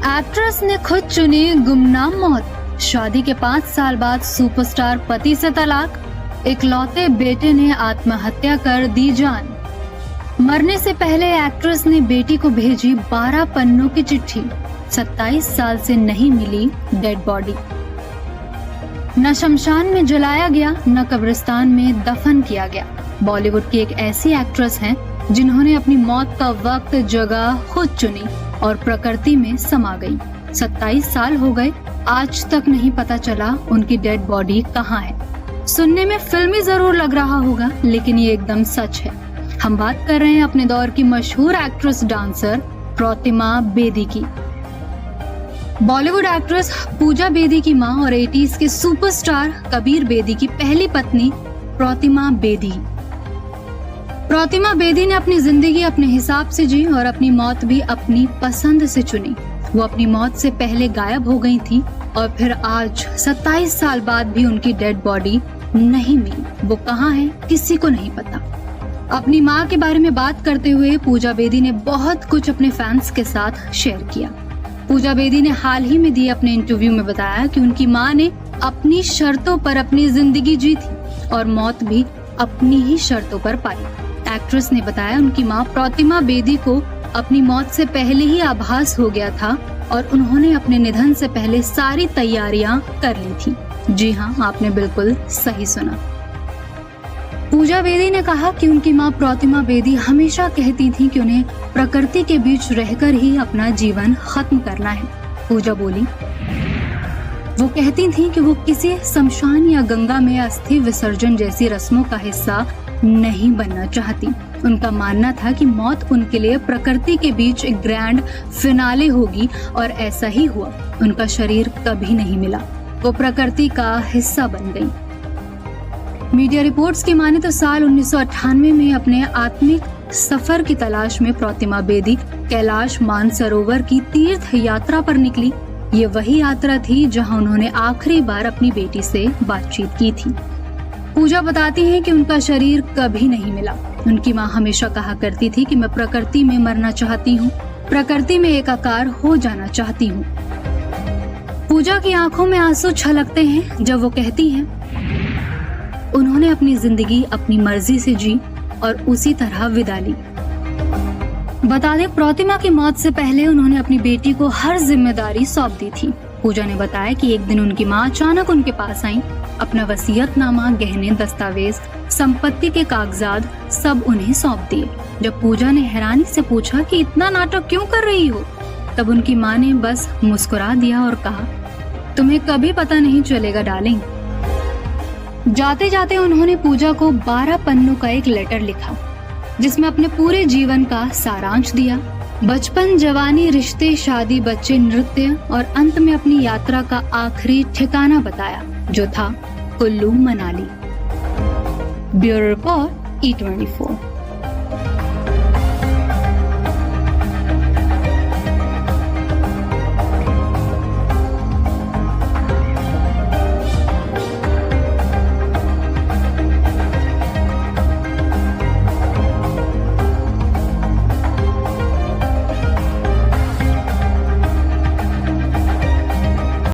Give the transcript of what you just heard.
Actress ने खुद चुनी गुमनाम मौत। शादी के 5 साल बाद सुपरस्टार पति से तलाक। इकलौते बेटे ने आत्महत्या कर दी जान। मरने से पहले एक्ट्रेस ने बेटी को भेजी 12 पन्नों की चिट्ठी। 27 साल से नहीं मिली डेड बॉडी। न शमशान में जलाया गया, न कब्रिस्तान में दफन किया गया। बॉलीवुड की एक ऐसी एक्ट्रेस हैं जिन्होंने अपनी मौत का वक्त, जगह खुद चुनी और प्रकृति में समा गई। 27 साल हो गए, आज तक नहीं पता चला उनकी डेड बॉडी कहाँ है। सुनने में फिल्मी जरूर लग रहा होगा, लेकिन ये एकदम सच है। हम बात कर रहे हैं अपने दौर की मशहूर एक्ट्रेस डांसर प्रतिमा बेदी की। बॉलीवुड एक्ट्रेस पूजा बेदी की मां और 80s के सुपरस्टार कबीर बेदी की पहली पत्नी प्रतिमा बेदी। प्रतिमा बेदी ने अपनी जिंदगी अपने हिसाब से जी और अपनी मौत भी अपनी पसंद से चुनी। वो अपनी मौत से पहले गायब हो गई थी और फिर आज 27 साल बाद भी उनकी डेड बॉडी नहीं मिली। वो कहाँ है, किसी को नहीं पता। अपनी माँ के बारे में बात करते हुए पूजा बेदी ने बहुत कुछ अपने फैंस के साथ शेयर किया। पूजा बेदी ने हाल ही में दिए अपने इंटरव्यू में बताया कि उनकी माँ ने अपनी शर्तों पर अपनी जिंदगी जी थी और मौत भी अपनी ही शर्तों पर पाई। एक्ट्रेस ने बताया उनकी माँ प्रतिमा बेदी को अपनी मौत से पहले ही आभास हो गया था और उन्होंने अपने निधन से पहले सारी तैयारियां कर ली थी। जी हाँ, आपने बिल्कुल सही सुना। पूजा बेदी ने कहा कि उनकी माँ प्रतिमा बेदी हमेशा कहती थी कि उन्हें प्रकृति के बीच रहकर ही अपना जीवन खत्म करना है। पूजा बोली, वो कहती थी कि वो किसी शमशान या गंगा में अस्थि विसर्जन जैसी रस्मों का हिस्सा नहीं बनना चाहती। उनका मानना था कि मौत उनके लिए प्रकृति के बीच एक ग्रैंड फिनाले होगी और ऐसा ही हुआ। उनका शरीर कभी नहीं मिला, वो प्रकृति का हिस्सा बन गई। मीडिया रिपोर्ट्स की माने तो साल 1998 में अपने आत्मिक सफर की तलाश में प्रतिमा बेदी कैलाश मानसरोवर की तीर्थ यात्रा पर निकली। ये वही यात्रा थी जहां उन्होंने आखिरी बार अपनी बेटी से बातचीत की थी। पूजा बताती हैं कि उनका शरीर कभी नहीं मिला। उनकी माँ हमेशा कहा करती थी कि मैं प्रकृति में मरना चाहती हूँ, प्रकृति में एकाकार हो जाना चाहती हूँ। पूजा की आंखों में आंसू छलकते हैं जब वो कहती हैं उन्होंने अपनी जिंदगी अपनी मर्जी से जी और उसी तरह विदा ली। बता दें, प्रतिमा की मौत से पहले उन्होंने अपनी बेटी को हर जिम्मेदारी सौंप दी थी। पूजा ने बताया कि एक दिन उनकी माँ अचानक उनके पास आई। अपना वसीयतनामा, गहने, दस्तावेज, संपत्ति के कागजात सब उन्हें सौंप दिए। जब पूजा ने हैरानी से पूछा कि इतना नाटक क्यों कर रही हो, तब उनकी माँ ने बस मुस्कुरा दिया और कहा, तुम्हें कभी पता नहीं चलेगा डार्लिंग। जाते जाते उन्होंने पूजा को 12 पन्नों का एक लेटर लिखा जिसमें अपने पूरे जीवन का सारांश दिया। बचपन, जवानी, रिश्ते, शादी, बच्चे, नृत्य और अंत में अपनी यात्रा का आखिरी ठिकाना बताया जो था Kullu Manali. Bureau report E24।